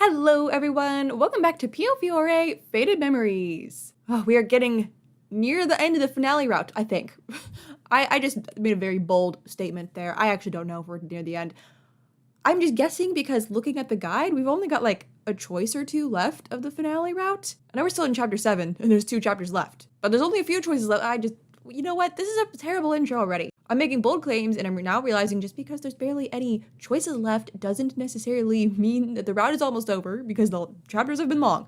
Hello everyone, welcome back to Piofiore Faded Memories. Oh, we are getting near the end of the finale route, I think. I just made a very bold statement there. I actually don't know if we're near the end. I'm just guessing because looking at the guide, we've only got like a choice or two left of the finale route. I know we're still in chapter 7 and there's 2 chapters left, but there's only a few choices left. You know what? This is a terrible intro already. I'm making bold claims and I'm now realizing just because there's barely any choices left doesn't necessarily mean that the route is almost over because the chapters have been long.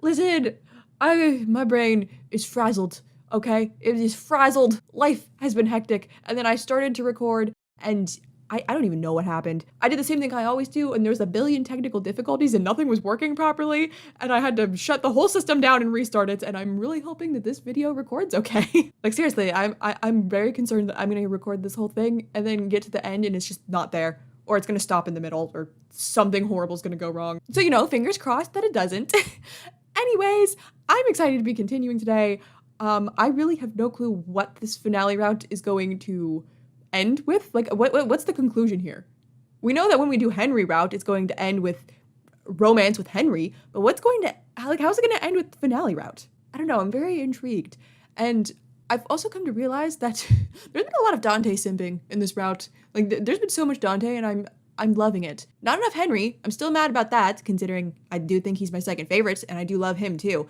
Listen, my brain is frazzled, okay? It is frazzled. Life has been hectic. And then I started to record and I don't even know what happened. I did the same thing I always do, and there was a billion technical difficulties and nothing was working properly, and I had to shut the whole system down and restart it, and I'm really hoping that this video records okay. Like seriously, I'm very concerned that I'm gonna record this whole thing and then get to the end and it's just not there, or it's gonna stop in the middle, or something horrible is gonna go wrong. So fingers crossed that it doesn't. Anyways, I'm excited to be continuing today. I really have no clue what this finale route is going to end with. Like, what's the conclusion here? We know that when we do Henry route, it's going to end with romance with Henry, but how's it going to end with the finale route? I don't know. I'm very intrigued. And I've also come to realize that there's been a lot of Dante simping in this route. Like, there's been so much Dante, and I'm loving it. Not enough Henry. I'm still mad about that, considering I do think he's my second favorite, and I do love him too.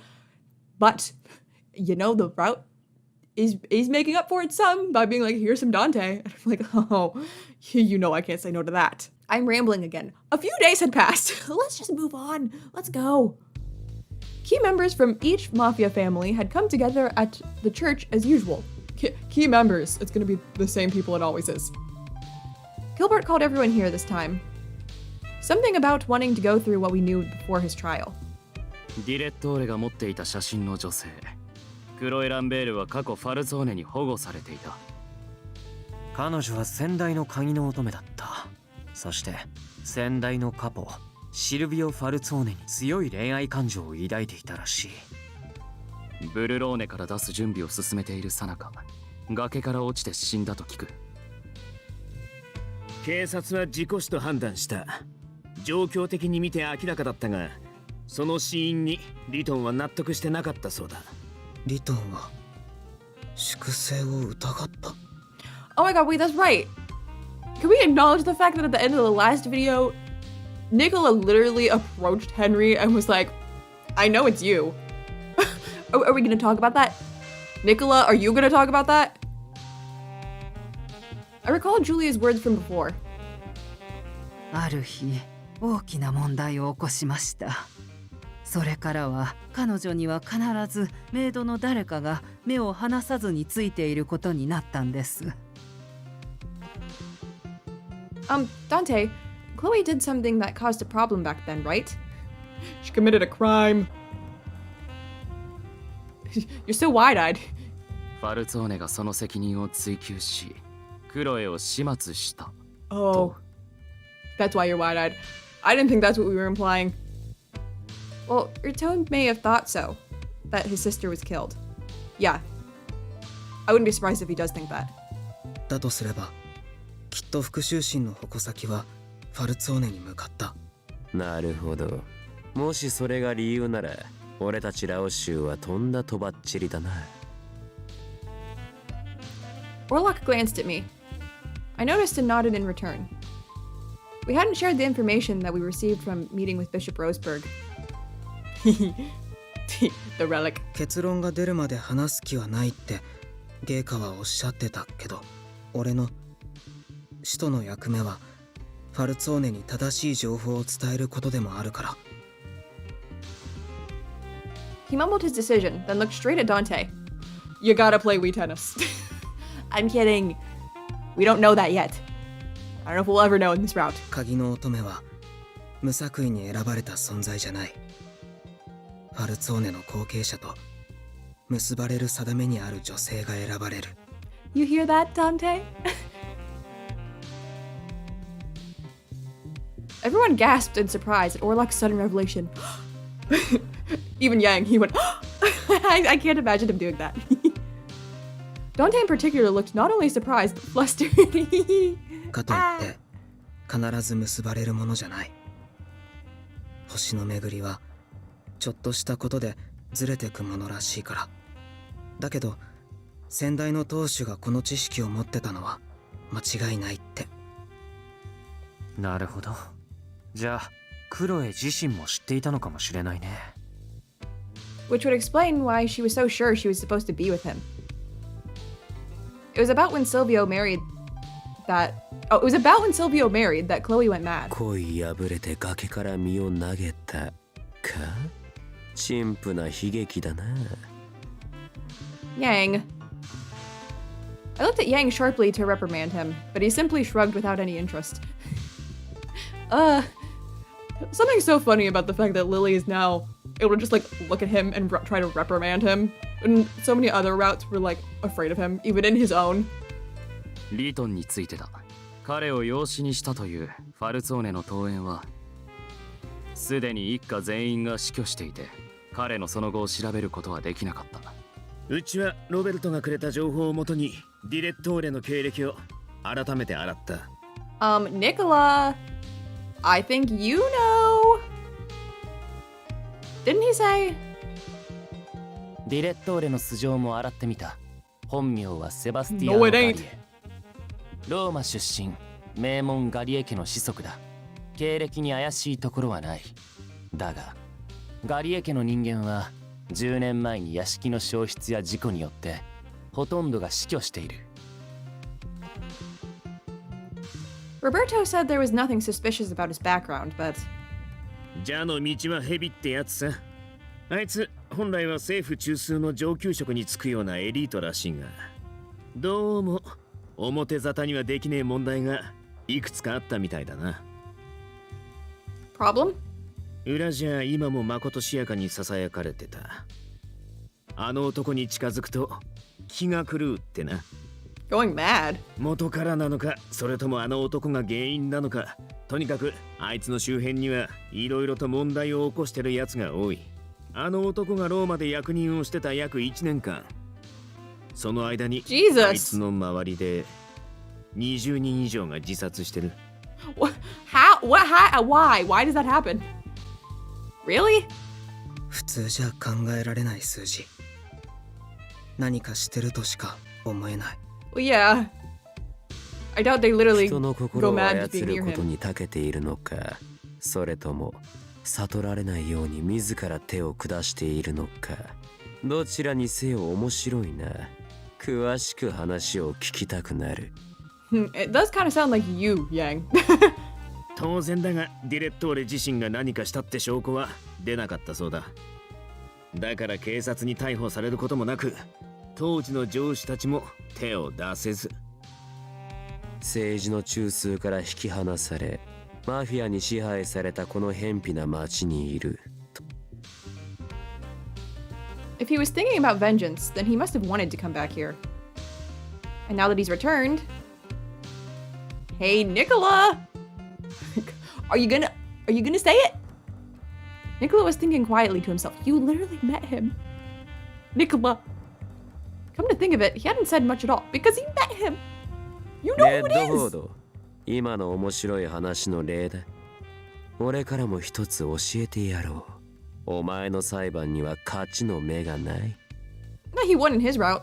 But, the route is making up for it some by being like, here's some Dante. And I'm like, oh, I can't say no to that. I'm rambling again. A few days had passed. Let's just move on. Let's go. Key members from each mafia family had come together at the church as usual. Key members. It's going to be the same people it always is. Gilbert called everyone here this time. Something about wanting to go through what we knew before his trial. ディレットーレが持っていた写真の女性。クロエ・ランベールは過去ファルツォーネに保護されていた。彼女は先代の鍵の乙女だった。そして先代のカポシルビオ・ファルツォーネに強い恋愛感情を抱いていたらしい。ブルローネから出す準備を進めている最中、崖から落ちて死んだと聞く。警察は事故死と判断した。状況的に見て明らかだったが、その死因にリトンは納得してなかったそうだ。リトンは粛清を疑った。 Oh my god, wait, that's right. Can we acknowledge the fact that at the end of the last video, Nicola literally approached Henry and was like, I know it's you. Are we gonna talk about that? Nicola, are you gonna talk about that? I recall Julia's words from before. ある日、大きな問題を起こしました。それからは彼女には必ずメイドの誰かが目を離さずについていることになったんです。Dante, Chloe did something that caused a problem back then, right? She committed a crime. You're so wide-eyed. ファルツォーネがその責任を追及し、クロエを始末した。Oh, that's why you're wide-eyed. I didn't think that's what we were implying. Well, your tone may have thought so, that his sister was killed. Yeah. I wouldn't be surprised if he does think that. だとすれば、きっと復讐心の矛先はファルツォーネに向かった。なるほど。もしそれが理由なら、俺たちラオ州はとんだとばっちりだな。Orlok glanced at me. I noticed and nodded in return. We hadn't shared the information that we received from meeting with Bishop Roseberg. The relic. 結論が出るまで話す気はないってゲイカはおっしゃってたけど、俺の使徒の役目はファルツォーネに正しい情報を伝えることでもあるから。He mumbled his decision, then looked straight at Dante. You gotta play Wii tennis. I'm kidding. We don't know that yet. I don't know if we'll ever know in this route. 鍵の乙女は無作為に選ばれた存在じゃない。ファルツォーネの後継者と結ばれる定めにある女性が選ばれる。You hear that, Dante? Everyone gasped in surprise at Orlok's sudden revelation. Even Yang, he went, I can't imagine him doing that. Dante in particular looked not only surprised, but flustered. かといって必ず結ばれるものじゃない。星の巡りはちょっとしたことでずれてくものらしいから。だけど先代の当主がこの知識を持ってたのは間違いないって。なるほど。じゃあクロエ自身も知っていたのかもしれないね。Which would explain why she was so sure she was supposed to be with him. It was about when Silvio married that Chloe went mad. 恋破れて崖から身を投げたか。陳腐な悲劇だな。Yang. I looked at Yang sharply to reprimand him, but he simply shrugged without any interest. Something so funny about the fact that Lily is now able to just like look at him and try to reprimand him. And so many other routes were like afraid of him, even in his own. リトンについてだ。彼を養子にしたというファルツォーネの桃園はすでに一家全員が死去していて、彼のその後を調べることはできなかった。うちはロベルトがくれた情報をもとにディレットーレの経歴を改めて洗った。Nicola, I think you know. Didn't he say? ディレットーレの素性も洗ってみた。本名はセバスティア No, ノ・ it ガリ ain't. エ。ローマ出身、名門ガリエ家の子息だ。経歴に怪しいところはない。だが、ガリエ家の人間は10年前に屋敷の焼失や事故によってほとんどが死去している。Roberto said there was nothing suspicious about his background, but 蛇の道は蛇ってやつさ。あいつ本来は政府中枢の上級職に就くようなエリートらしいが、どうも表沙汰にはできねえ問題がいくつかあったみたいだな。problem? 裏じゃ今もまことしやかに囁かれてた。あの男に近づくと気が狂うってな。Going mad? 元からなのか、それともあの男が原因なのか、とにかくあいつの周辺にはいろいろと問題を起こしてるやつが多い。あの男がローマで役人をしてた約1年間、その間に Jesus. あいつの周りで20人以上が自殺してる。How? What? Why? Why does that happen? Really? 普通じゃ考えられない数字。何かしてるとしか思えない。Well, yeah. I doubt they literally 人の go 心を mad 操 just being る near こと him. に長けているのか、それとも悟られないように自ら手を下しているのか。どちらにせよ面白いな。詳しく話を聞きたくなる。It does kind of sound like you, Yang. 当然だが、ディレットーレ自身が何かしたって証拠は出なかったそうだ。だから警察に逮捕されることもなく、当時の上司たちも手を出せず。政治の中枢から引き離され、マフィアに支配されたこの偏僻な町にいる。If he was thinking about vengeance, then he must have wanted to come back here. And now that he's returned... Hey, Nicola! Are you gonna say it? Nicola was thinking quietly to himself. You literally met him. Nicola. Come to think of it, he hadn't said much at all because he met him. You know レ who ッ it ドフォー is. ド、今の面白い話の例だ。俺からも一つ教えてやろう。お前の裁判には勝ちの目がない。No, he won in his route.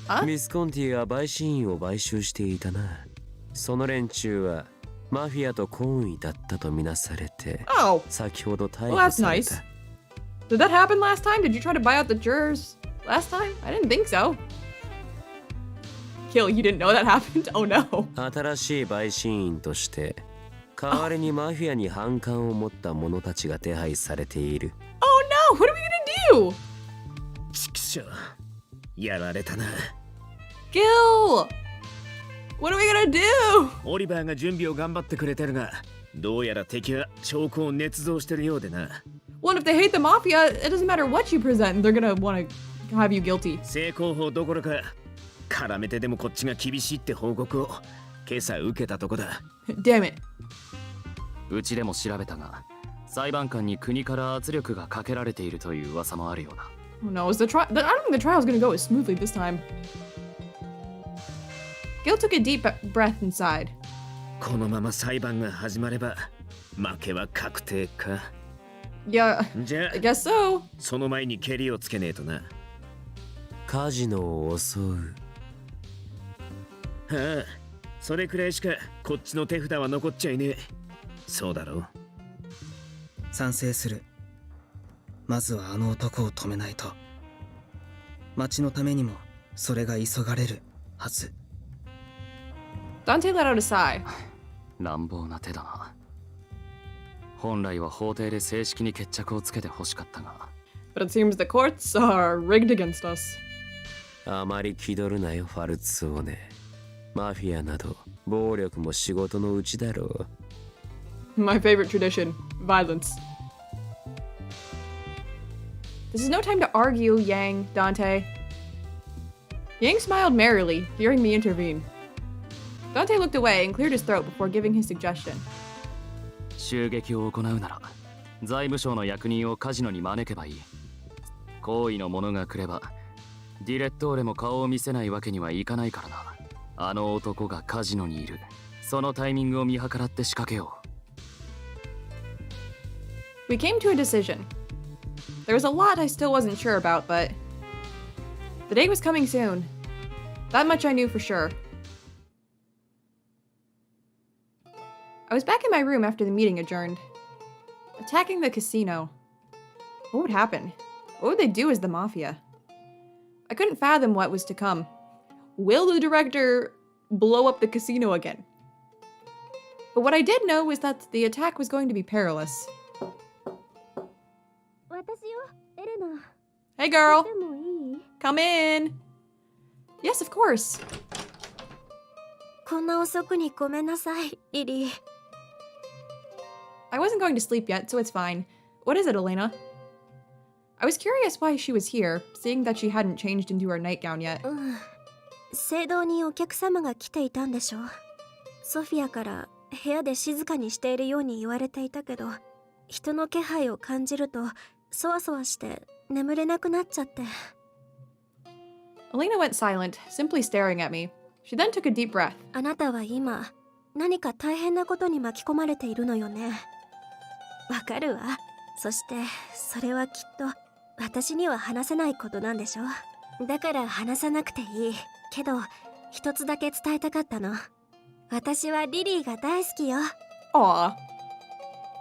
Huh? ミスコンティが陪審員を買収していたな。その連中はマフィアと懇意だったとみなされて、Oh, 先ほど逮 well, 捕 that's され nice. た。Did that happen last time? Did you try to buy out the jurors last time? I didn't think so. Kill, you didn't know that happened? Oh no. 新しい陪審員として代わりにマフィアに反感を持った者たちが手配されている。 Oh no, what are we gonna do? ちくしょう、やられたな。Gil! What are we gonna do? オリバーが準備を頑張ってくれてるが、どうやら敵は証拠を捏造してるようでな。Well, if they hate the mafia, it doesn't matter what you present, they're gonna wanna have you guilty. 正攻法どころか、絡めてでもこっちが厳しいって報告を今朝受けたとこだ。Damn it. うちでも調べたが、裁判官に国から圧力がかけられているという噂もあるようだ。Oh no, I don't think the trial's gonna go as smoothly this time. Gil took a deep breath and sighed. このまま裁判が始まれば負けは確定か。Yeah, じゃあ I guess so. その前にケリをつけねえとな。はカジノを襲う。あ、それくらいしかこっちの手札は残っちゃいねえ。そうだろう。賛成する。まずはあの男を止めないと。町のためにもそれが急がれるはず。 Dante let out a sigh. 乱暴な手だな。本来は法廷で正式に決着をつけて欲しかったが。 But it seems the courts are rigged against us. あまり気取るなよ、ファルツオーネ。マフィアなど暴力も仕事のうちだろう。 My favorite tradition, violence. This is no time to argue, Yang, Dante. Yang smiled merrily, hearing me intervene. Dante looked away and cleared his throat before giving his suggestion. 襲撃を行うなら財務省の役人をカジノに招けばいい。好意の者が来ればディレットーレも顔を見せないわけにはいかないからな。あの男がカジノにいる。そのタイミングを見計らって仕掛けよう。 We came to a decision. There was a lot I still wasn't sure about, but the day was coming soon. That much I knew for sure. I was back in my room after the meeting adjourned. Attacking the casino. What would happen? What would they do as the mafia? I couldn't fathom what was to come. Will the director blow up the casino again? But what I did know was that the attack was going to be perilous. Hey girl! Come in! Yes, of course. こんな遅くにごめんなさい、リリー。 I wasn't going to sleep yet, so it's fine. What is it, Elena? I was curious why she was here, seeing that she hadn't changed into her nightgown yet. 聖堂にお客様が来ていたんでしょ。ソフィアから部屋で静かにしているように言われていたけど、人の気配を感じるとそわそわして眠れなくなっちゃって。 Elena went silent, simply staring at me. She then took a deep breath. あなたは今何か大変なことに巻き込まれているのよね。わかるわ。そしてそれはきっと私には話せないことなんでしょ。だから話さなくていいけど、一つだけ伝えたかったの。私はリリーが大好きよ。 Aw. あ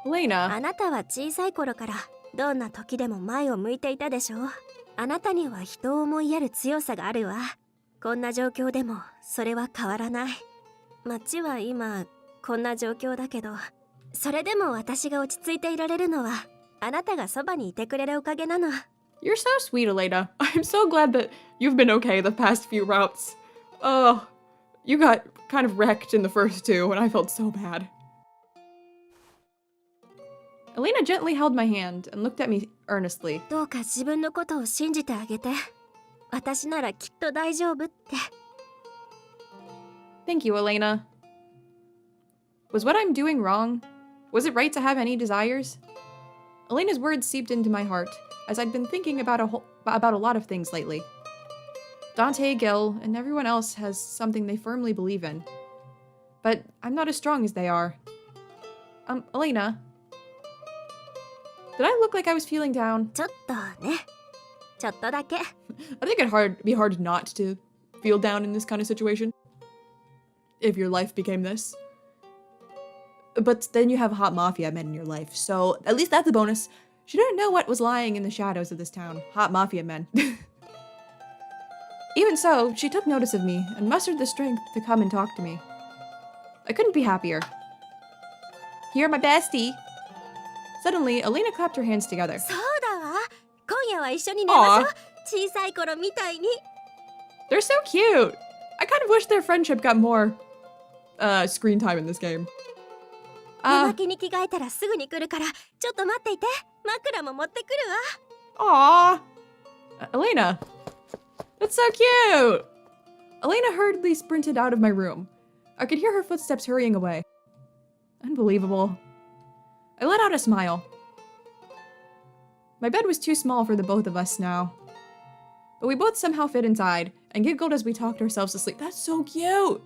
Elena. なたは小さい頃からどんな時でも前を向いていたでしょ。あなたには人を思いやる強さがあるわ。こんな状況でもそれは変わらない。街は今こんな状況だけど、それでも私が落ち着いていられるのはあなたがそばにいてくれるおかげなの。 You're so sweet, Elena. I'm so glad that you've been okay the past few routes. Oh, you got kind of wrecked in the first two, and I felt so bad. Elena gently held my hand and looked at me earnestly. どうか自分のことを信じてあげて。私ならきっと大丈夫って。 Thank you, Elena. Was what I'm doing wrong? Was it right to have any desires? Elena's words seeped into my heart, as I'd been thinking about a lot of things lately. Dante, Gil, and everyone else has something they firmly believe in. But I'm not as strong as they are. Elena? Did I look like I was feeling down? ちょっとね。ちょっとだけ。 I think it'd be hard not to feel down in this kind of situation. If your life became this. But then you have hot mafia men in your life, so at least that's a bonus. She didn't know what was lying in the shadows of this town. Hot mafia men. Even so, she took notice of me and mustered the strength to come and talk to me. I couldn't be happier. You're my bestie. Suddenly, Elena clapped her hands together. そうだわ。今夜は一緒に寝ましょう。小さい頃みたいに。 They're so cute. I kind of wish their friendship got more screen time in this game. 夜明けに着替えたらすぐに来るから、ちょっと待っていて。枕も持ってくるAw. わ。Elena. That's so cute. Elena hurriedly sprinted out of my room. I could hear her footsteps hurrying away. Unbelievable. I let out a smile. My bed was too small for the both of us now. But we both somehow fit inside and giggled as we talked ourselves to sleep. That's so cute!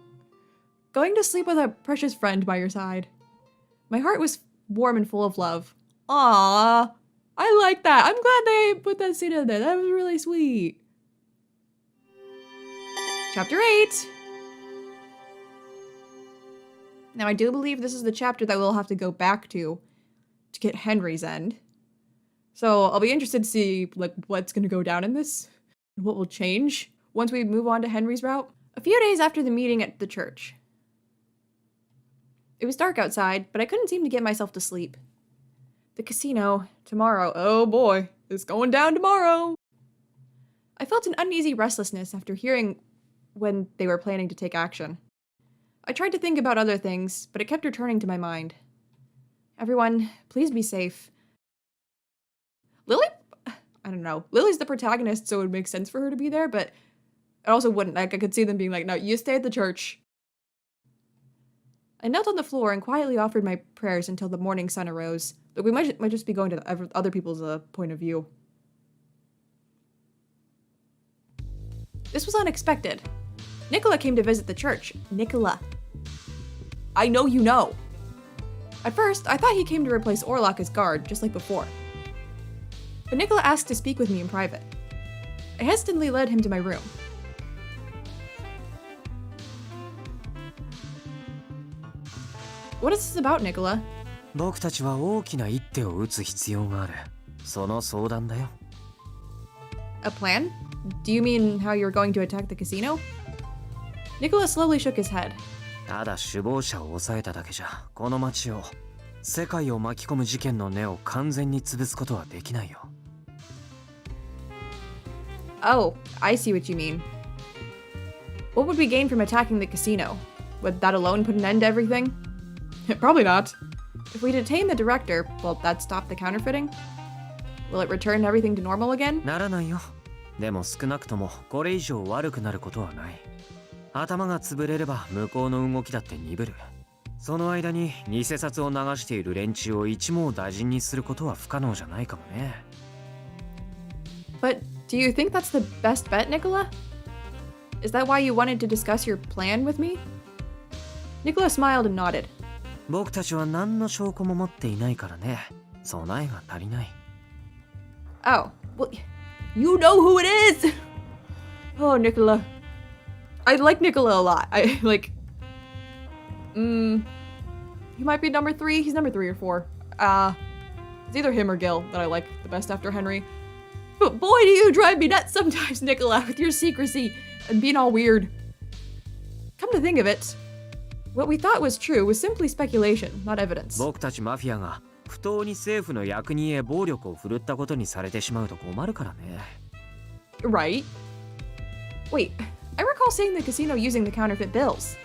Going to sleep with a precious friend by your side. My heart was warm and full of love. Aww. I like that. I'm glad they put that scene in there. That was really sweet. Chapter 8. Now, I do believe this is the chapter that we'll have to go back to get Henry's end. So I'll be interested to see like what's going to go down in this, and what will change once we move on to Henry's route. A few days after the meeting at the church. It was dark outside, but I couldn't seem to get myself to sleep. The casino, tomorrow, oh boy, it's going down tomorrow. I felt an uneasy restlessness after hearing when they were planning to take action. I tried to think about other things, but it kept returning to my mind. Everyone, please be safe. Lily? I don't know. Lily's the protagonist, so it would make sense for her to be there, but it also wouldn't. Like, I could see them being like, no, you stay at the church. I knelt on the floor and quietly offered my prayers until the morning sun arose, but we might just be going to other people's point of view. This was unexpected. Nicola came to visit the church. Nicola. I know you know. At first, I thought he came to replace Orlok as guard, just like before. But Nicola asked to speak with me in private. I hesitantly led him to my room. What is this about, Nicola? 僕たちは大きな一手を打つ必要がある。その相談だよ。A plan? Do you mean how you're going to attack the casino? Nicola slowly shook his head. ただ首謀者を抑えただけじゃ、この町を、世界を巻き込む事件の根を完全に潰すことはできないよ。Oh, I see what you mean. What would we gain from attacking the casino? Would that alone put an end to everything? Probably not. If we detain the director, will that stop the counterfeiting? Will it return everything to normal again? ならないよ。でも少なくともこれ以上悪くなることはない。頭が潰れれば向こうの動きだって鈍る。その間に偽札を流している連中を一網打尽にすることは不可能じゃないかもね。But do you think that's the best bet, Nicola? Is that why you wanted to discuss your plan with me? Nicola smiled and nodded. 僕たちは何の証拠も持っていないからね。備えが足りない。Oh, well, you know who it is! Oh, Nicola. I like Nicola a lot. I like... he might be number 3. He's number 3 or 4. It's either him or Gil that I like the best after Henry. But boy, do you drive me nuts sometimes, Nicola, with your secrecy and being all weird. Come to think of it, what we thought was true was simply speculation, not evidence. 僕たちマフィアが不当に政府の役人へ暴力を振るったことにされてしまうと困るからね。Right. Wait, I recall seeing the casino using the counterfeit bills.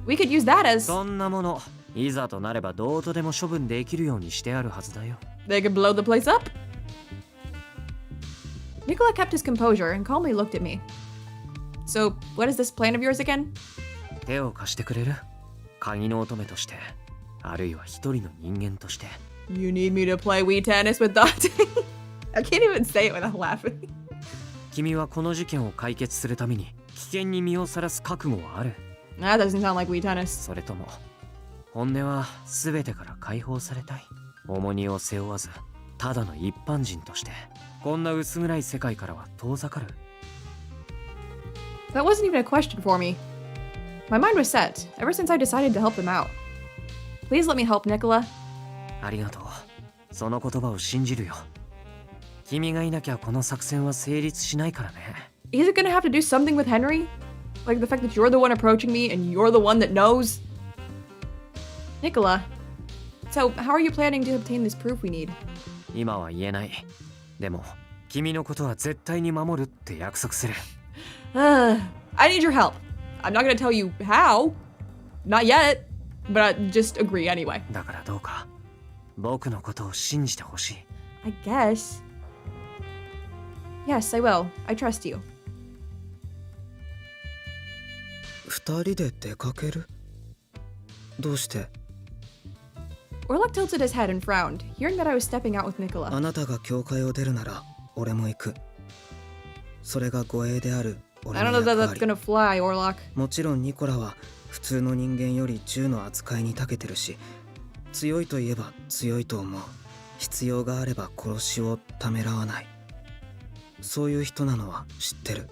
We could use that as... そんなもの、いざとなればどうとでも処分できるようにしてあるはずだよ。They could blow the place up. Nicola kept his composure and calmly looked at me. So, what is this plan of yours again? 手を貸してくれる？鍵の乙女として、あるいは一人の人間として。You need me to play Wii tennis with Dante? I can't even say it without laughing. 君はこの事件を解決するために危険に身をさらす覚悟はある？ That doesn't sound like Wii tennis. それとも、本音は全てから解放されたい。重荷を背負わず、ただの一般人として、こんな薄暗い世界からは遠ざかる。That wasn't even a question for me. My mind was set ever since I decided to help them out. Please let me help, Nicola. ありがとう。その言葉を信じるよ。君がいなきゃこの作戦は成立しないからね。Is it gonna have to do something with Henry? Like the fact that you're the one approaching me and you're the one that knows? Nicola, so how are you planning to obtain this proof we need? 今は言えない。でも、君のことは絶対に守るって約束する。I need your help. I'm not gonna tell you how. Not yet. But I just agree anyway. だからどうか、僕のことを信じてほしい。I guess. Yes, I will. I trust you. 二人で出かける？どうして？ Orlok tilted his head and frowned, hearing that I was stepping out with Nicola. あなたが教会を出るなら、俺も行く。それが護衛である俺 I の don't know 役 that that's 割。 gonna fly, Orlok. もちろんニコラは普通の人間より銃の扱いに長けてるし、強いといえば強いと思う。必要があれば殺しをためらわない。そういう人なのは知ってる。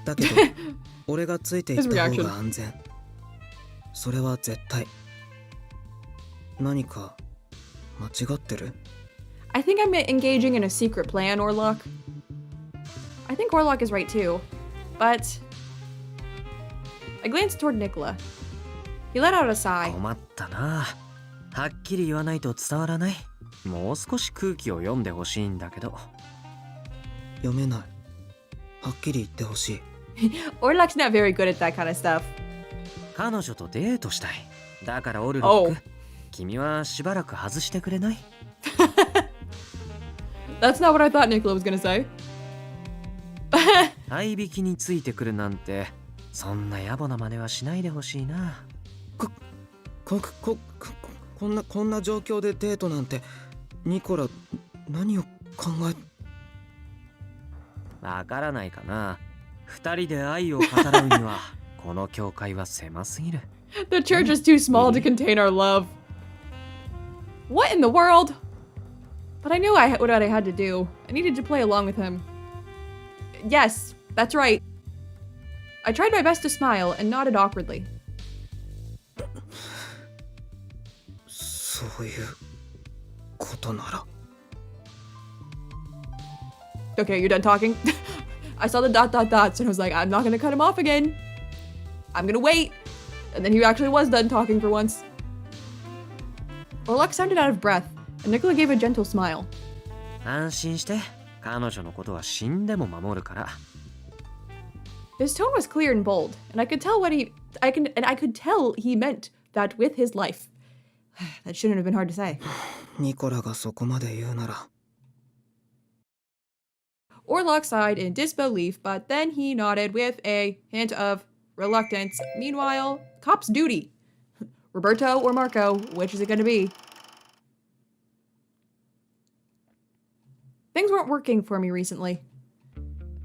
だけど俺がついていった方が安全。それは絶対。何か間違ってる？ I think I'm engaging in a secret plan, Orlok. I think Orlok is right too, but I glanced toward Nicola. He let out a sigh. 困ったな。はっきり言わないと伝わらない。もう少し空気を読んでほしいんだけど。読めない。はっきり言ってほしい。Orlok's not very good at that kind of stuff. 彼女とデートしたい。だからオルロック、君はしばらく外してくれない？ That's not what I thought Nicola was gonna say. 合いびきについてくるなんて、そんな野暮な真似はしないでほしいな。こんな状況でデートなんて、ニコラ何を考え。わからないかな。二人で愛を語らうにはこの教会は狭すぎる。The church is too small to contain our love. What in the world? But I knew what I had to do. I needed to play along with him. Yes, that's right. I tried my best to smile and nodded awkwardly. そういうことなら。Okay, you're done talking. I saw the dots and I was like, I'm not gonna cut him off again. I'm gonna wait. And then he actually was done talking for once. Orlok sounded out of breath, and Nicola gave a gentle smile. 安心して、彼女のことは死んでも守るから。His tone was clear and bold, and I could tell I could tell he meant that with his life. That shouldn't have been hard to say. ニコラがそこまで言うなら。Orlok sighed in disbelief, but then he nodded with a hint of reluctance. Meanwhile, cop's duty. Roberto or Marco, which is it going to be? Things weren't working for me recently.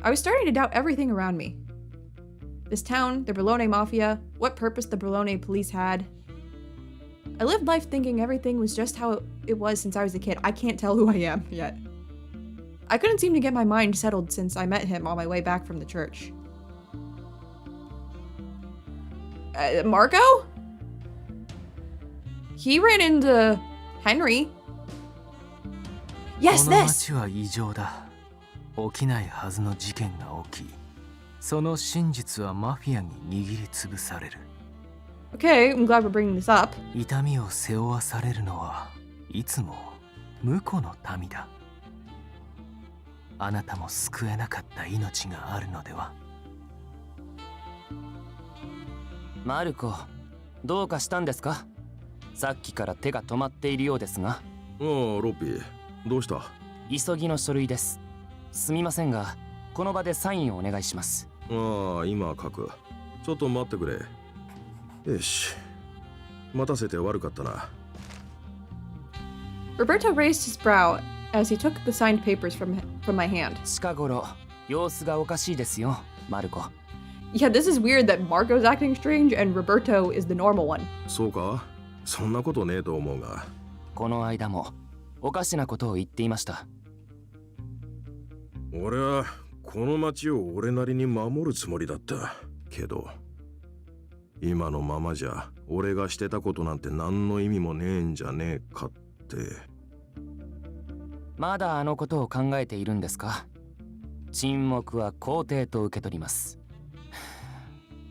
I was starting to doubt everything around me. This town, the Bologna Mafia, what purpose the Bologna police had. I lived life thinking everything was just how it was since I was a kid. I can't tell who I am yet. I couldn't seem to get my mind settled since I met him on my way back from the church. Marco? He ran into Henry. Yes, この this! 町は異常だ。起きないはずの事件が起き、その真実はマフィアに握りつぶされる。Okay, I'm glad we're bringing this up. 痛みを背負わされるのはいつも婿の民だ。あなたも救えなかった命があるのでは？マルコ、どうかしたんですか？さっきから手が止まっているようですが。ああ、ロッピー、どうした？急ぎの書類です。すみませんが、この場でサインをお願いします。ああ、今書く。ちょっと待ってくれ。よし。待たせて悪かったな。Roberto raised his brow as he took the signed papers from my hand. 近頃、様子がおかしいですよ、マルコ。Yeah, this is weird that Marco's acting strange and Roberto is the normal one. そうか？そんなことねえと思うが。この間もおかしなことを言っていました。俺はこの町を俺なりに守るつもりだったけど、今のままじゃ俺がしてたことなんて何の意味もねえんじゃねえかって。まだあのことを考えているんですか？沈黙は肯定と受け取ります。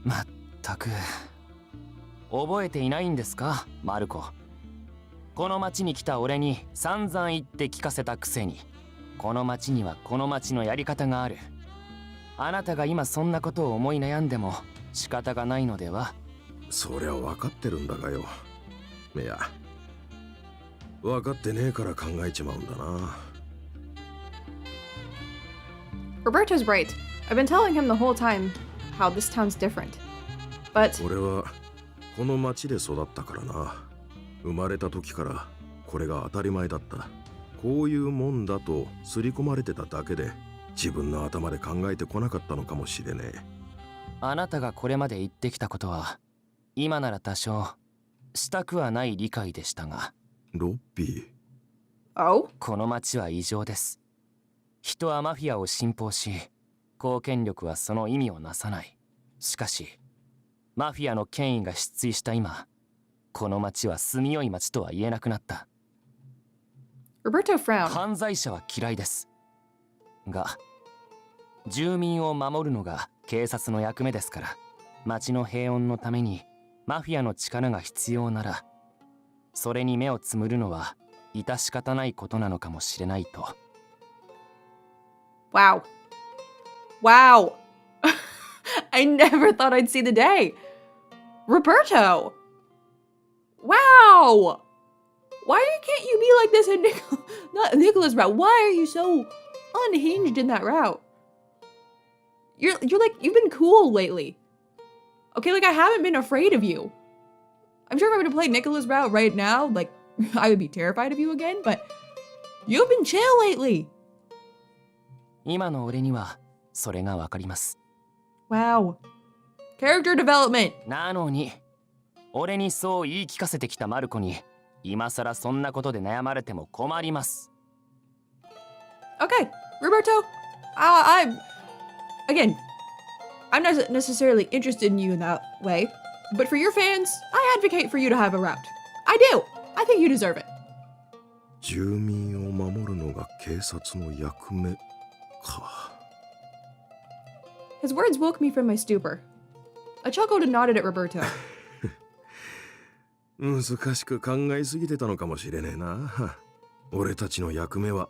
まったく、覚えていないんですか、マルコ。この町に来た俺に散々言って聞かせたくせに、この町にはこの町のやり方がある。あなたが今そんなことを思い悩んでも仕方がないのでは？そりゃ分かってるんだがよ。いや、分かってねえから考えちまうんだな。Roberto's right. I've been telling him the whole time how this town's different. But 俺はこの町で育ったからな。生まれた時からこれが当たり前だった。こういうもんだと刷り込まれてただけで自分の頭で考えてこなかったのかもしれねえ。あなたがこれまで言ってきたことは今なら多少したくはない理解でしたが。ロッピー。Oh? この町は異常です。人はマフィアを信奉し、公権力はその意味をなさない。しかし、マフィアの権威が失墜した今、この町は住みよい町とは言えなくなった。Roberto frowned. 犯罪者は嫌いです。が、住民を守るのが警察の役目ですから、町の平穏のためにマフィアの力が必要なら、それに目をつむるのは致し方ないことなのかもしれないと。Wow. Wow. I never thought I'd see the day. Roberto. Wow. Why can't you be like this in not Nicola's route? Why are you so unhinged in that route? You're like, you've been cool lately. Okay, like I haven't been afraid of you. I'm sure if I were to play Nicola's route right now, like I would be terrified of you again, but you've been chill lately. 今の俺にはそれがわかります。Wow. Character development. なのに、俺にそう言い聞かせてきたマルコに、今さらそんなことで悩まれても困ります。Okay, Roberto. Again, I'm not necessarily interested in you in that way, but for your fans, I advocate for you to have a route. I do. I think you deserve it. 住民を守るのが警察の役目か。His words woke me from my stupor. I chuckled and nodded at Roberto. 難しく考えすぎてたのかもしれねえな。俺たちの役目は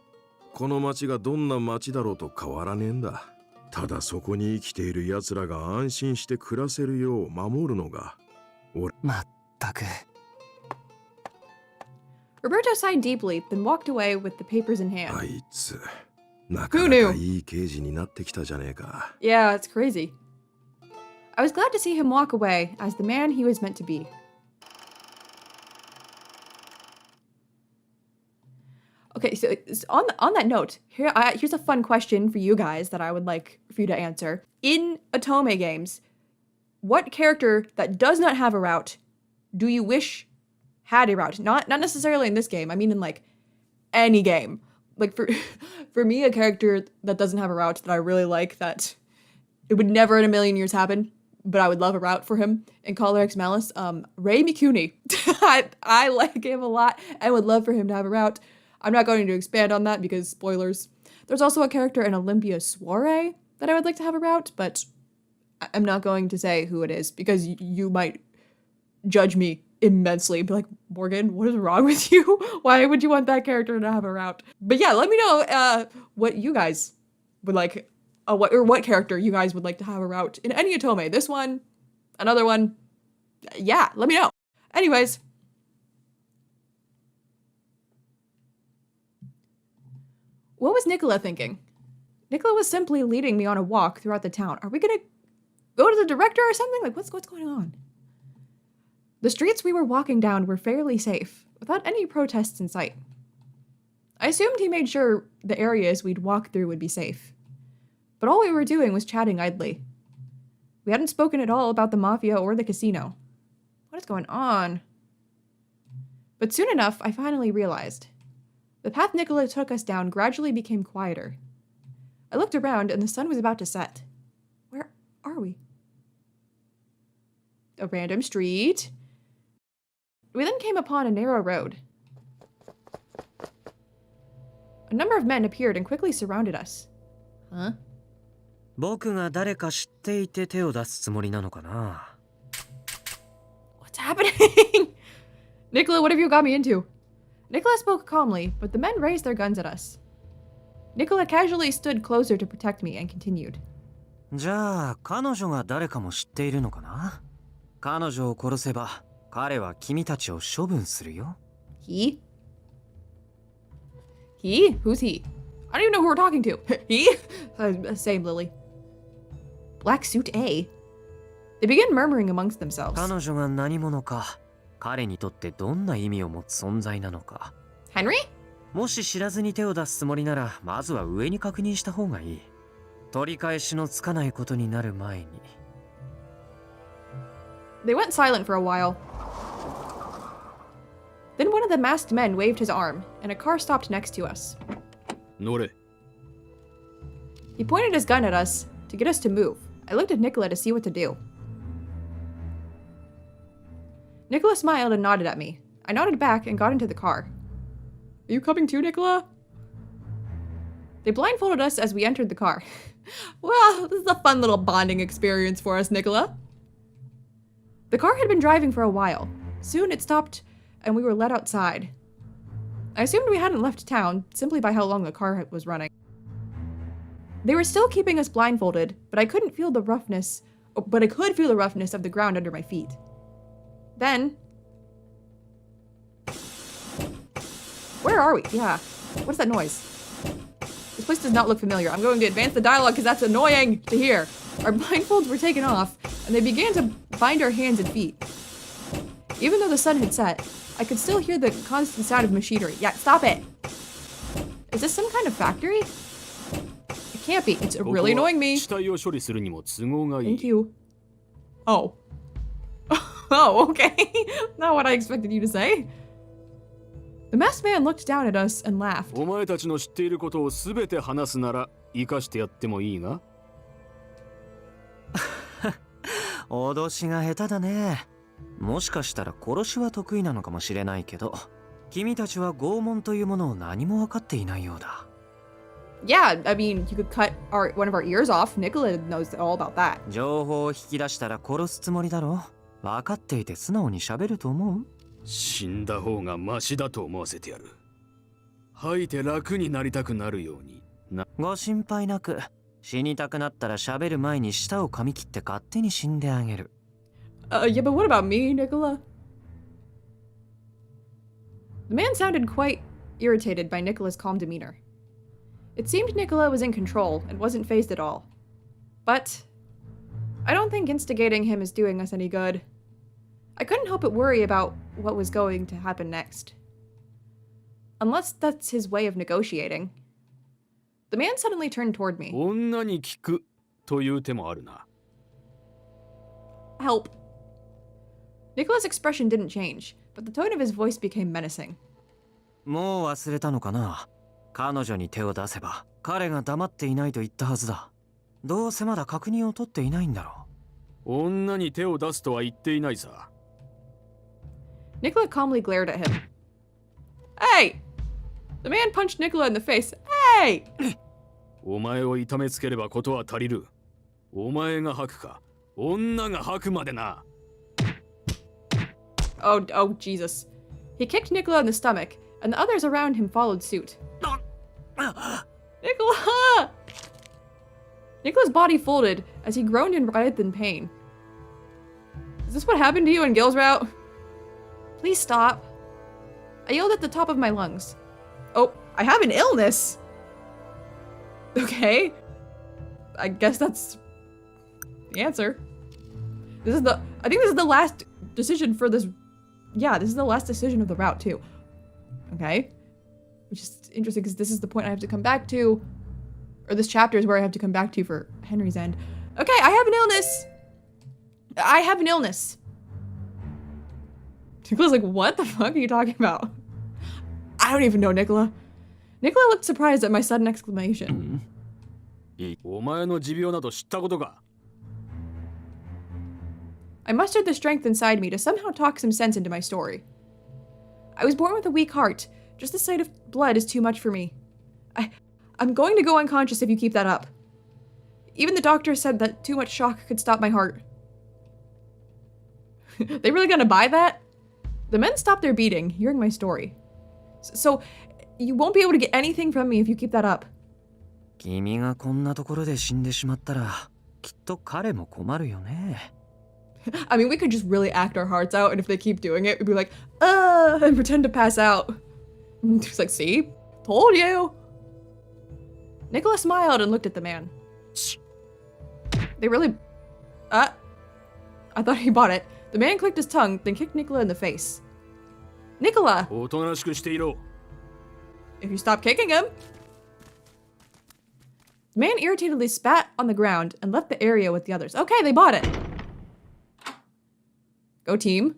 この町がどんな町だろうと変わらねえんだ。ただそこに生きている奴らが安心して暮らせるよう守るのが俺。まったく。Roberto sighed deeply, then walked away with the papers in hand. あいつ、なかなかいい刑事になってきたじゃねえか。Yeah, it's crazy. I was glad to see him walk away as the man he was meant to be. Okay, so on that note, here's a fun question for you guys that I would like for you to answer. In Otome games, what character that does not have a route do you wish had a route? Not necessarily in this game. I mean in like any game. Like for me, a character that doesn't have a route that I really like, that it would never in a million years happen, but I would love a route for him in Color X Malice. Rei Mikuni. I like him a lot and would love for him to have a route. I'm not going to expand on that because spoilers. There's also a character in Olympia Soiree that I would like to have a route, but I'm not going to say who it is because you might judge me immensely. Be like, Morgan, what is wrong with you? Why would you want that character to have a route? But yeah, let me know what you guys would like, what character you guys would like to have a route in any Otome. This one, another one. Yeah, let me know. Anyways. What was Nicola thinking? Nicola was simply leading me on a walk throughout the town. Are we gonna go to the director or something? Like, what's going on? The streets we were walking down were fairly safe, without any protests in sight. I assumed he made sure the areas we'd walk through would be safe. But all we were doing was chatting idly. We hadn't spoken at all about the mafia or the casino. What is going on? But soon enough, I finally realized. The path Nicola took us down gradually became quieter. I looked around and the sun was about to set. Where are we? A random street. We then came upon a narrow road. A number of men appeared and quickly surrounded us. Huh? 僕が誰か知っていて手を出すつもりなのかな? What's happening? Nicola, what have you got me into? Nicola spoke calmly, but the men raised their guns at us. Nicola casually stood closer to protect me and continued. じゃあ、彼女が誰かも知っているのかな? 彼女を殺せば、彼は君たちを処分するよ。He? He? Who's he? I don't even know who we're talking to. He? Same, Lily. Black Suit A? They began murmuring amongst themselves. 彼女が何者か、彼にとってどんな意味を持つ存在なのか。Henry? もし知らずに手を出すつもりなら、まずは上に確認した方がいい。取り返しのつかないことになる前に。They went silent for a while. Then one of the masked men waved his arm, and a car stopped next to us. 乗れ。 He pointed his gun at us to get us to move. I looked at Nicola to see what to do. Nicola smiled and nodded at me. I nodded back and got into the car. Are you coming too, Nicola? They blindfolded us as we entered the car. Well, this is a fun little bonding experience for us, Nicola. The car had been driving for a while. Soon it stopped and we were let outside. I assumed we hadn't left town simply by how long the car was running. They were still keeping us blindfolded, but I couldn't feel the roughness, but I could feel the roughness of the ground under my feet. Then, where are we? Yeah. What's that noise? This place does not look familiar. I'm going to advance the dialogue because that's annoying to hear. Our blindfolds were taken off, and they began to bind our hands and feet. Even though the sun had set, I could still hear the constant sound of machinery. Yeah, stop it! Is this some kind of factory? It can't be. It's really annoying me. 死体を処理するにも都合がいい。 Thank you. Oh. Oh, okay. Not what I expected you to say. The masked man looked down at us and laughed. お前たちの知っていることをすべて話すなら生かしてやってもいいが。脅しが下手だね。もしかしたら殺しは得意なのかもしれないけど、君たちは拷問というものを何も分かっていないようだ。Yeah, I mean, you could cut one of our ears off. Nicola knows all about that. 情報を引き出したら殺すつもりだろ。分かっていて素直に喋ると思う？死んだ方がマシだと思わせてやる。吐いて楽になりたくなるようにな。ご心配なく。死にたくなったら喋る前に舌を噛み切って勝手に死んであげる。Yeah, but what about me, Nicola? The man sounded quite irritated by Nicola's calm demeanor. It seemed Nicola was in control and wasn't fazed at all. But I don't think instigating him is doing us any good. I couldn't help but worry about what was going to happen next. Unless that's his way of negotiating. The man suddenly turned toward me. 女に聞くという手もあるな。 Help. Nicola's expression didn't change, but the tone of his voice became menacing. もう忘れたのかな。彼女に手を出せば彼が黙っていないと言ったはずだ。どうせまだ確認を取っていないんだろう。女に手を出すとは言っていないさ。Nicola calmly glared at him. Hey! The man punched Nicola in the face. Hey! お前を痛めつければことは足りる。お前が吐くか、女が吐くまでな。Oh, Jesus. He kicked Nicola in the stomach, and the others around him followed suit. Nicola! Nicola's body folded as he groaned and writhed in pain. Is this what happened to you in Gil's route? Please stop. I yelled at the top of my lungs. Oh, I have an illness! Okay. I guess that's the answer. I think this is the last decision for this. Yeah, this is the last decision of the route too. Okay. Which is interesting because this is the point I have to come back to. Or this chapter is where I have to come back to for Henry's end. Okay, I have an illness. I have an illness. Nicola's like, what the fuck are you talking about? I don't even know, Nicola. Nicola looked surprised at my sudden exclamation. お前の持病など知ったことか。 I mustered the strength inside me to somehow talk some sense into my story. I was born with a weak heart. Just the sight of blood is too much for me. I'm going to go unconscious if you keep that up. Even the doctor said that too much shock could stop my heart. They really gonna buy that? The men stopped their beating, hearing my story. So, you won't be able to get anything from me if you keep that up. 君がこんなところで死んでしまったら、きっと彼も困るよね。I mean, we could just really act our hearts out, and if they keep doing it, we'd be like, and pretend to pass out. Just like, see? Told you! Nicola smiled and looked at the man. They really... I thought he bought it. The man clicked his tongue, then kicked Nicola in the face. Nicola! おとなしくしていろ。 If you stop kicking him! The man irritatedly spat on the ground and left the area with the others. Okay, they bought it! Go team.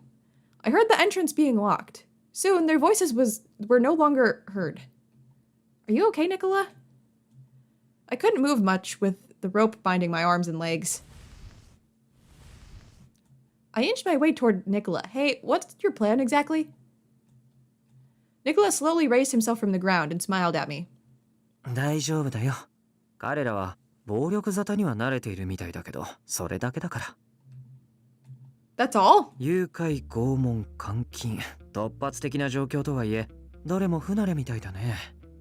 I heard the entrance being locked. Soon, their voices were no longer heard. Are you okay, Nicola? I couldn't move much with the rope binding my arms and legs. I inched my way toward Nicola. Hey, what's your plan exactly? Nicola slowly raised himself from the ground and smiled at me. 大丈夫だよ。彼らは暴力沙汰には慣れているみたいだけど、それだけだから。That's all? 誘拐、拷問、監禁、突発的な状況とはいえ、どれも不慣れみたいだね。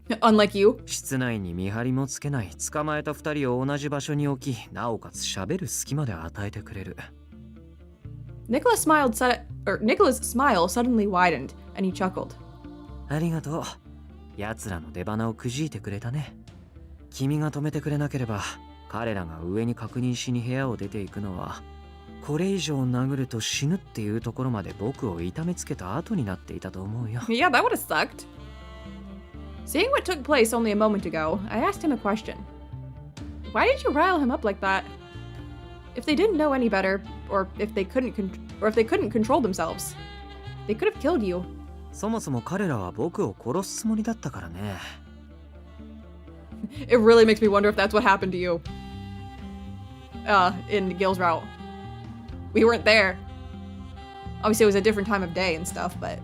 Unlike you. 室内に見張りもつけない、捕まえた二人を同じ場所に置き、なおかつ喋る隙まで与えてくれる。Nicholas Nicholas' smile suddenly widened, and he chuckled. ありがとう。奴らの出花をくじいてくれたね。君が止めてくれなければ、彼らが上に確認しに部屋を出ていくのは、これ以上殴ると死ぬっていうところまで僕を痛めつけた後になっていたと思うよ。Yeah, that would have sucked. Seeing what took place only a moment ago, I asked him a question. Why did you rile him up like that? If they didn't know any better, or if they couldn't control themselves, they could have killed you. そもそも彼らは僕を殺すつもりだったからね。It really makes me wonder if that's what happened to you. In Gil's route. We weren't there. Obviously, it was a different time of day and stuff, but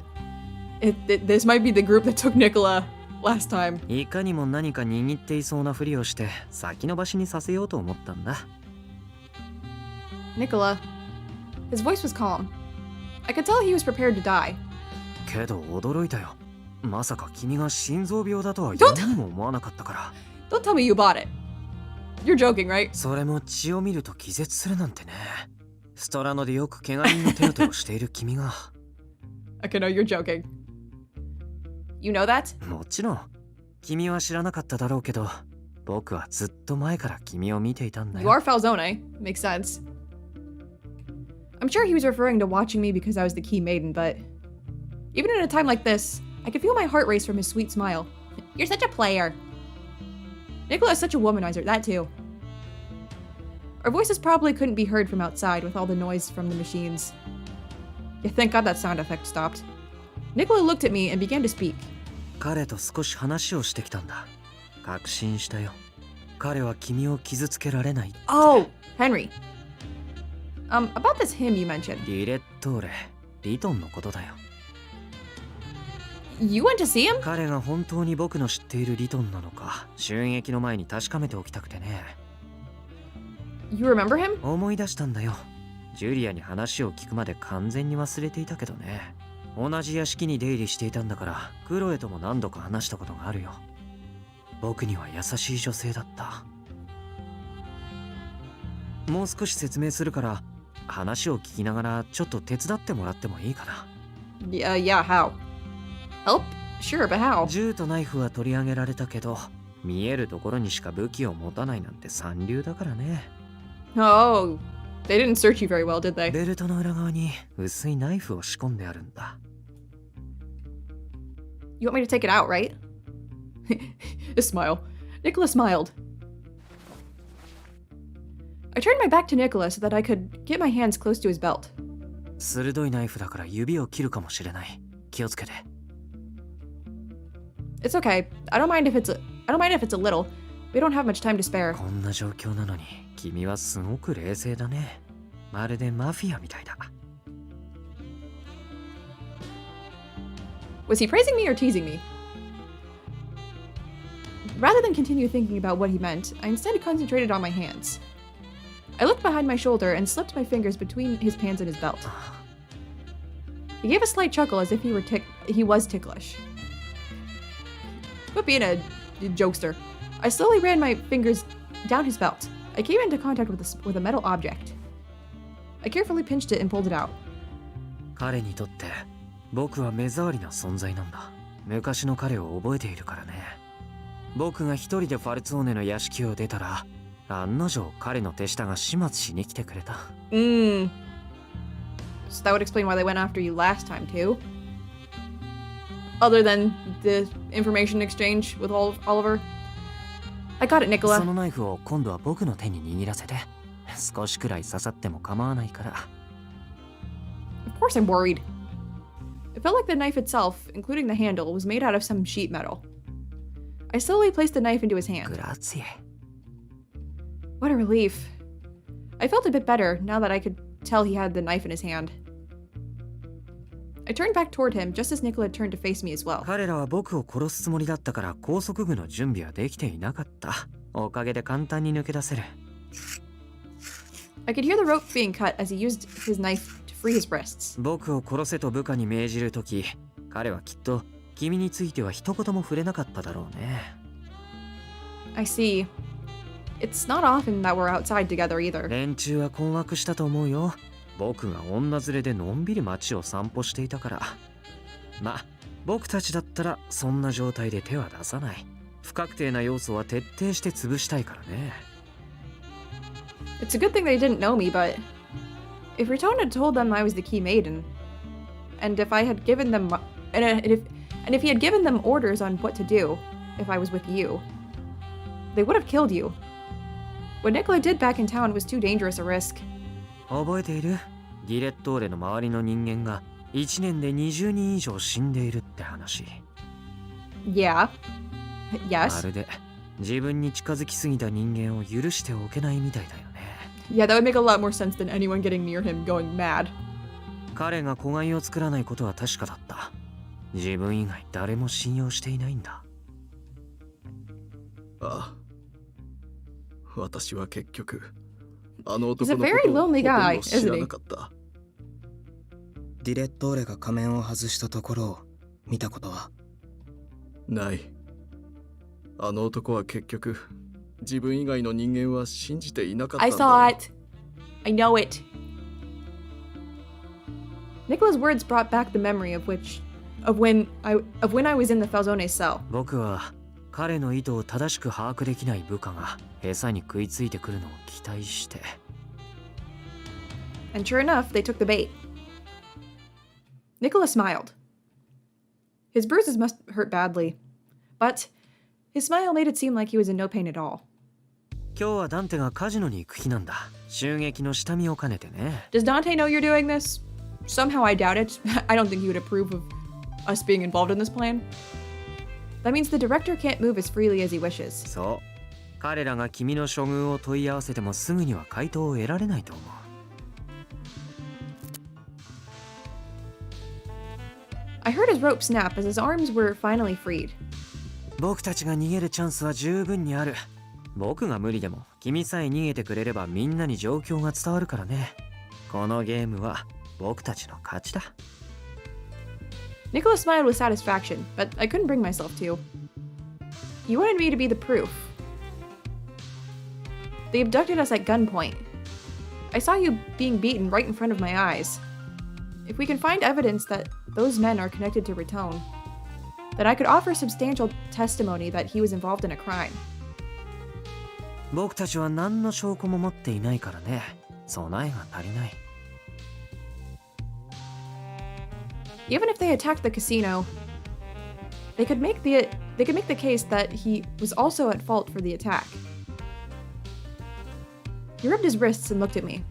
this might be the group that took Nicola last time. いかにも何か握っていそうなふりをして先延ばしにさせようと思ったんだ。Nicola. His voice was calm. I could tell he was prepared to die. けど驚いたよ。まさか君が心臓病だとは夢にも思わなかったから。Don't tell me you bought it. You're joking, right? それも血を見ると気絶するなんてね。ストラノでよく怪我人の手当てをしている君が。Okay, no, you're joking. You know that? もちろん。君は知らなかっただろうけど、僕はずっと前から君を見ていたんだよ。You are Falzone. Makes sense. I'm sure he was referring to watching me because I was the key maiden, but even in a time like this, I could feel my heart race from his sweet smile. You're such a player. Nicola is such a womanizer, that too. Our voices probably couldn't be heard from outside with all the noise from the machines. Yeah, thank God that sound effect stopped. Nicola looked at me and began to speak. 彼と少し話をしてきたんだ。確信したよ。彼は君を傷つけられない。Oh, Henry. About this hymn you mentioned. リレットーレ、リトンのことだよ。You went to see him? 彼が本当に僕の知っているリトンなのか、襲撃の前に確かめておきたくてね。You remember him? 思い出したんだよ。ジュリアに話を聞くまで完全に忘れていたけどね。同じ屋敷に出入りしていたんだから、クロエとも何度か話したことがあるよ。僕には優しい女性だった。もう少し説明するから、話を聞きながらちょっと手伝ってもらってもいいかな。Yeah, how? Help? Sure, but how? 銃とナイフは取り上げられたけど、見えるところにしか武器を持たないなんて三流だからね。Oh, they didn't search you very well, did they? ベルトの裏側に薄いナイフを仕込んであるんだ。You want me to take it out, right? A smile. Nicholas smiled. I turned my back to Nicholas so that I could get my hands close to his belt. 鋭いナイフだから指を切るかもしれない。気をつけて。It's okay. I don't mind if it's a little. We don't have much time to spare. こんな状況なのに君はすごく冷静だね。まるでマフィアみたいだ。Was he praising me or teasing me? Rather than continue thinking about what he meant, I instead concentrated on my hands. I looked behind my shoulder and slipped my fingers between his pants and his belt. He gave a slight chuckle as if he was ticklish. Quit being a jokester. I slowly ran my fingers down his belt. I came into contact with a metal object. I carefully pinched it and pulled it out. 彼にとって僕は目障りな存在なんだ。昔の彼を覚えているからね。僕が一人でファルツォーネの屋敷を出たら、案の定彼の手下が始末しに来てくれた。So that would explain why they went after you last time too. Other than the information exchange with Oliver. I got it, Nicola. そのナイフを今度は僕の手に握らせて。少しくらい刺さっても構わないから。Of course I'm worried. It felt like the knife itself, including the handle, was made out of some sheet metal. I slowly placed the knife into his hand. Grazie. What a relief. I felt a bit better now that I could tell he had the knife in his hand. I turned back toward him just as Nicola turned to face me as well. 彼らは僕を殺すつもりだったから拘束具の準備はできていなかった。おかげで簡単に抜け出せる。I could hear the rope being cut as he used his knife to free his wrists. 僕を殺せと部下に命じるとき、彼はきっと君については一言も触れなかっただろうね。I see. It's not often that we're outside together either. 連中は困惑したと思うよ。僕が女連れでのんびり街を散歩していたから。ま、僕たちだったらそんな状態で手は出さない。不確定な要素は徹底して潰したいからね。It's a good thing they didn't know me, but if Riton had told them I was the key maiden, and if I had given them and if he had given them orders on what to do if I was with you, they would have killed you. What Nicola did back in town was too dangerous a risk. 覚えている？ディレットーレの周りの人間が1年で20人以上死んでいるって話。Yeah. ま Yes. るで自分に近づきすぎた人間を許しておけないみたいだよね。Yeah, that would make a lot more sense than anyone getting near him going mad. 彼が子飼いを作らないことは確かだった。自分以外誰も信用していないんだ。ああ。私は結局、あの男 He's a の very ことを lonely ほと guy, んど知 isn't ら he? なかった。ディレットーレが仮面を外したところを見たことは？ない。あの男は結局、自分以外の人間は信じていなかった I んだ。 saw it. I know it. Nicola's words brought back the memory of when I was in the Falzone's cell. 僕は彼の意図を正しく把握できない部下が餌に食いついてくるのを期待して。And sure enough, they took the bait. Nicola smiled. His bruises must hurt badly, but his smile made it seem like he was in no pain at all. 今日はダンテがカジノに行く日なんだ。襲撃の下見を兼ねてね。Does Dante know you're doing this? Somehow I doubt it. I don't think he would approve of us being involved in this plan. That means the director can't move as freely as he wishes. そう。彼らが君の処遇を問い合わせてもすぐには回答を得られないと思う。I heard his rope snap as his arms were finally freed. 僕たちが逃げるチャンスは十分にある。僕が無理でも君さえ逃げてくれればみんなに状況が伝わるからね。このゲームは僕たちの勝ちだ。Nicola smiled with satisfaction, but I couldn't bring myself to. You wanted me to be the proof. They abducted us at gunpoint. I saw you being beaten right in front of my eyes. If we can find evidence that those men are connected to Riton, then I could offer substantial testimony that he was involved in a crime. 僕たちは何の証拠も持っていないからね。備えが足りない。Even if they attacked the casino, they could make the case that he was also at fault for the attack. He rubbed his wrists and looked at me.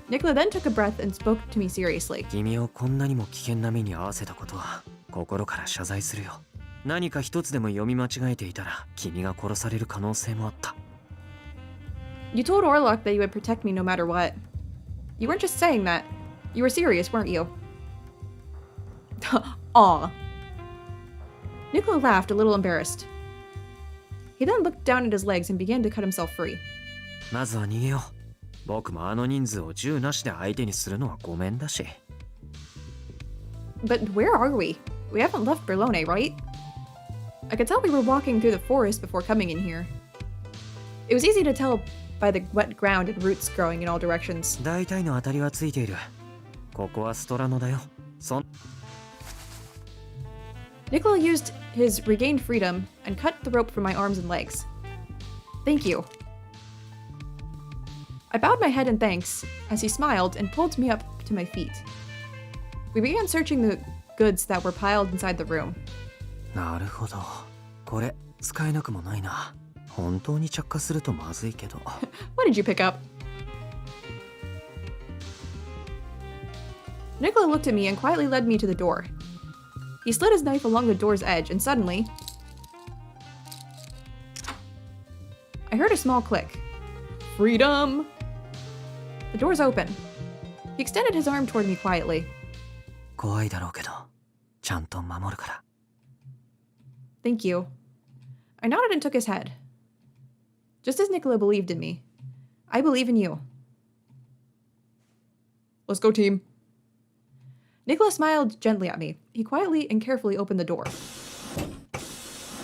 Nicola then took a breath and spoke to me seriously. 君をこんなにも危険な目に遭わせたことは心から謝罪するよ。何か一つでも読み間違えていたら君が殺される可能性もあった。You told Orlok that you would protect me no matter what. You weren't just saying that. You were serious, weren't you? Aw. Nicola laughed, a little embarrassed. He then looked down at his legs and began to cut himself free. まずは逃げよう。僕もあの人数を銃なしで相手にするのはごめんだし。But where are we? We haven't left Berlone, right? I could tell we were walking through the forest before coming in here. It was easy to tell by the wet ground and roots growing in all directions. 大体の当たりはついている。ここはストラノだよ。Nicola used his regained freedom and cut the rope from my arms and legs. Thank you. I bowed my head in thanks as he smiled and pulled me up to my feet. We began searching the goods that were piled inside the room. なるほど。これ使えなくもないな。本当に着火するとまずいけど。What did you pick up? Nicola looked at me and quietly led me to the door. He slid his knife along the door's edge, and suddenly, I heard a small click. Freedom! The door's open. He extended his arm toward me quietly. 怖いだろうけど、ちゃんと守るから。 Thank you. I nodded and took his head. Just as Nicola believed in me, I believe in you. Let's go, team. Nicola smiled gently at me. He quietly and carefully opened the door.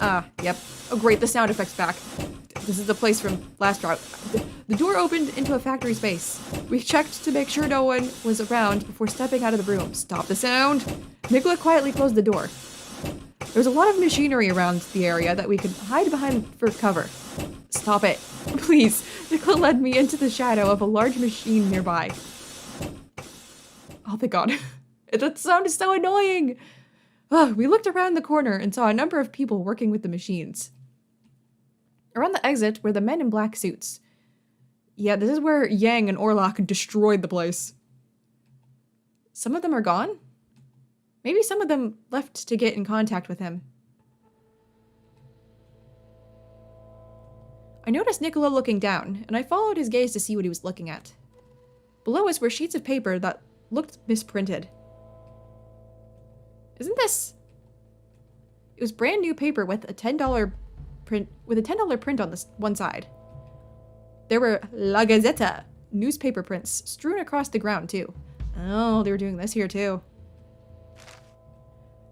Yep. Oh, great, the sound effect's back. This is the place from last route. The door opened into a factory space. We checked to make sure no one was around before stepping out of the room. Stop the sound. Nicola quietly closed the door. There was a lot of machinery around the area that we could hide behind for cover. Stop it. Please. Nicola led me into the shadow of a large machine nearby. Oh, thank God. That sound is so annoying. We looked around the corner and saw a number of people working with the machines. Around the exit were the men in black suits. Yeah, this is where Yang and Orlok destroyed the place. Some of them are gone? Maybe some of them left to get in contact with him. I noticed Nicola looking down, and I followed his gaze to see what he was looking at. Below us were sheets of paper that looked misprinted. Isn't this... It was brand new paper with a $10 print on this one side. There were La Gazzetta newspaper prints strewn across the ground too. Oh, they were doing this here too.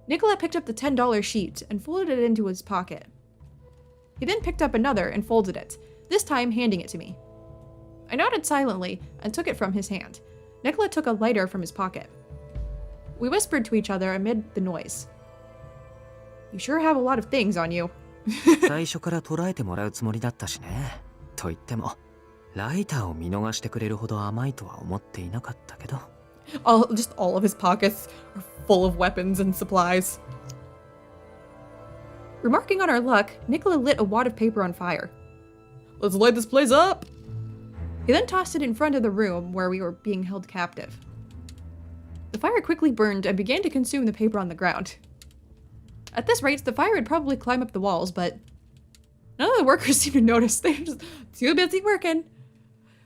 Nicola picked up the $10 sheet and folded it into his pocket. He then picked up another and folded it, this time handing it to me. I nodded silently and took it from his hand. Nicola took a lighter from his pocket. We whispered to each other amid the noise. You sure have a lot of things on you. 最初から捕らえてもらうつもりだったしね。と言っても、ライターを見逃してくれるほど甘いとは思っていなかったけど。Just all of his pockets are full of weapons and supplies. Remarking on our luck, Nicola lit a wad of paper on fire. Let's light this place up! He then tossed it in front of the room where we were being held captive. The fire quickly burned and began to consume the paper on the ground. At this rate, the fire would probably climb up the walls, but none of the workers seemed to notice. They were just too busy working.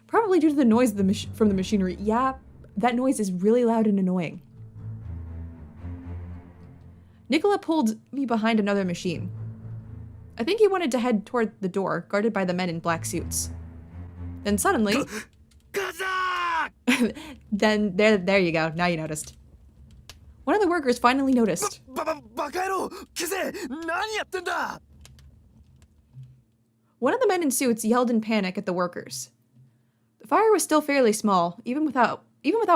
Probably due to the noise from the machinery. Yeah, that noise is really loud and annoying. Nicola pulled me behind another machine. I think he wanted to head toward the door, guarded by the men in black suits. Then suddenly... Then there you go. Now you noticed. One of the workers finally noticed. One of the men in suits yelled in panic at the workers. The fire was still fairly small. Even without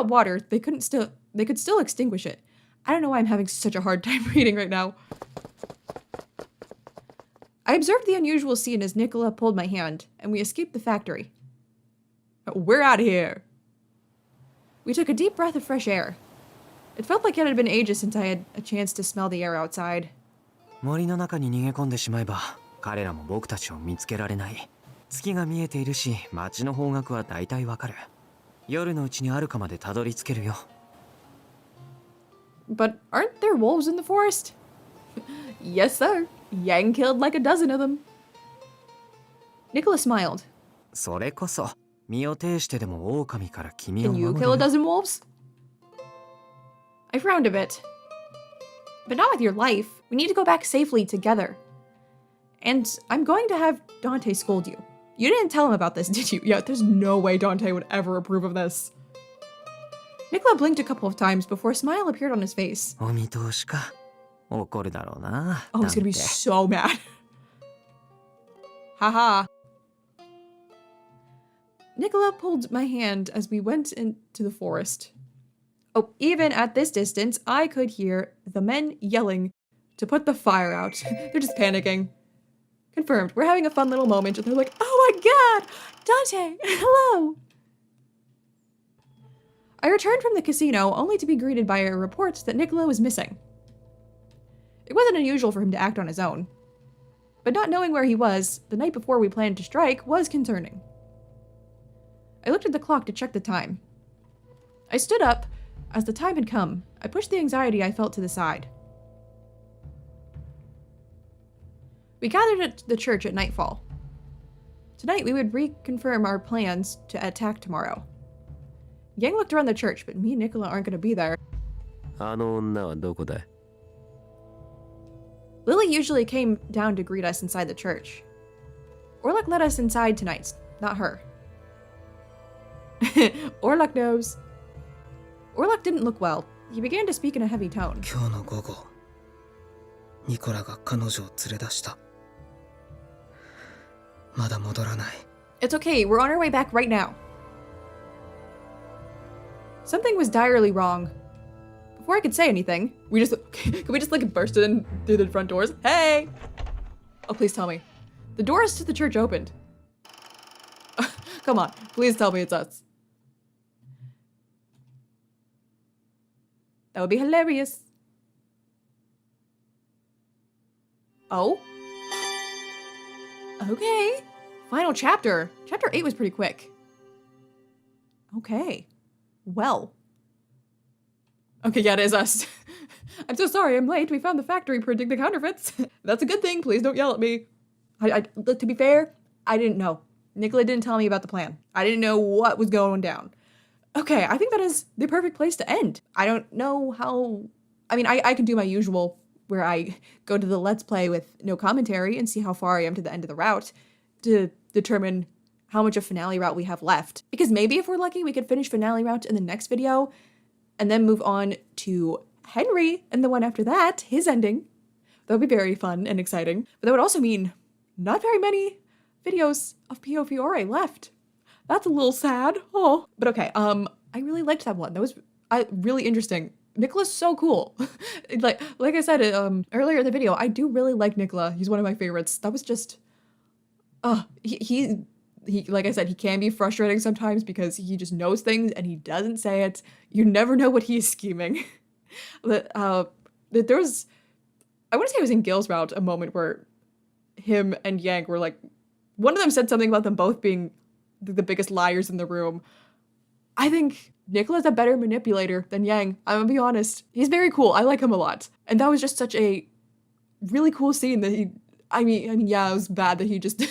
water, they could still extinguish it. I don't know why I'm having such a hard time reading right now. I observed the unusual scene as Nicola pulled my hand, and we escaped the factory. We're out of here! We took a deep breath of fresh air. It felt like it had been ages since I had a chance to smell the air outside. 森の中に逃げ込んでしまえば、彼らも僕たちを見つけられない。月が見えているし、街の方角は大体わかる。夜のうちにあるかまでたどり着けるよ。But aren't there wolves in the forest? Yes, sir. Yang killed like a dozen of them. Nicola smiled. それこそ、身を挺してでも狼から君を Can 守 you る kill a dozen wolves? I frowned a bit. But not with your life. We need to go back safely together. And I'm going to have Dante scold you. You didn't tell him about this, did you? Yeah, there's no way Dante would ever approve of this. Nicola blinked a couple of times before a smile appeared on his face. お見通しか。怒るだろうな。 Oh, he's gonna be so mad. Haha. Nicola pulled my hand as we went into the forest. Oh, even at this distance, I could hear the men yelling to put the fire out. They're just panicking. Confirmed. We're having a fun little moment, and they're like, oh my god! Dante! Hello! I returned from the casino only to be greeted by a report that Nicola was missing. It wasn't unusual for him to act on his own. But not knowing where he was the night before we planned to strike was concerning. I looked at the clock to check the time. I stood up, As the time had come, I pushed the anxiety I felt to the side. We gathered at the church at nightfall. Tonight we would reconfirm our plans to attack tomorrow. Yang looked around the church, but me and Nicola aren't going to be there. あの女はどこだ？ Lily usually came down to greet us inside the church. Orlok led us inside tonight, not her. Orlok knows. Orlok didn't look well. He began to speak in a heavy tone. 今日の午後、ニコラが彼女を連れ出した。まだ戻らない。 It's okay, we're on our way back right now. Something was direly wrong. Before I could say anything, can we just like burst in through the front doors? Hey! Oh, please tell me. The doors to the church opened. Come on, please tell me it's us. That would be hilarious. Oh? Okay. Final chapter. Chapter 8 was pretty quick. Okay. Well. Okay, yeah, it is us. I'm so sorry, I'm late. We found the factory printing the counterfeits. That's a good thing. Please don't yell at me. Look, to be fair, I didn't know. Nicola didn't tell me about the plan. I didn't know what was going down. Okay, I think that is the perfect place to end. I don't know how... I mean, I can do my usual where I go to the Let's Play with no commentary and see how far I am to the end of the route to determine how much of finale route we have left. Because maybe if we're lucky, we could finish finale route in the next video and then move on to Henry and the one after that, his ending. That would be very fun and exciting. But that would also mean not very many videos of Piofiore left. That's a little sad. Oh, but okay. I really liked that one. That was really interesting. Nicola's so cool. like I said earlier in the video, I do really like Nicola. He's one of my favorites. That was just, he like I said, he can be frustrating sometimes because he just knows things and he doesn't say it. You never know what he's scheming. There was, I want to say it was in Gil's route, a moment where him and Yang were like, one of them said something about them both being the biggest liars in the room. I think Nicola's a better manipulator than Yang. I'm gonna be honest. He's very cool. I like him a lot. And that was just such a really cool scene that he, I mean, yeah, it was bad that he just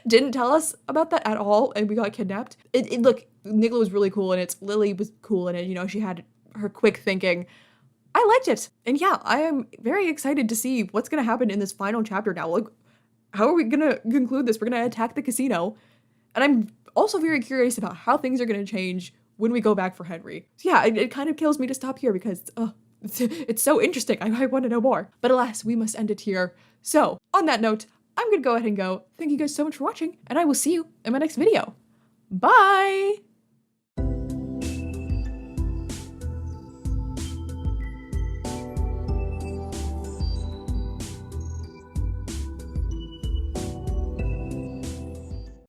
didn't tell us about that at all and we got kidnapped. Look, Nicola was really cool in it. Lily was cool in it. You know, she had her quick thinking. I liked it. And yeah, I am very excited to see what's gonna happen in this final chapter now. Like, how are we gonna conclude this? We're gonna attack the casino. And I'm also very curious about how things are gonna change when we go back for Henry. So yeah, it kind of kills me to stop here because it's so interesting. I want to know more. But alas, we must end it here. So on that note, I'm gonna go ahead and go. Thank you guys so much for watching, and I will see you in my next video. Bye!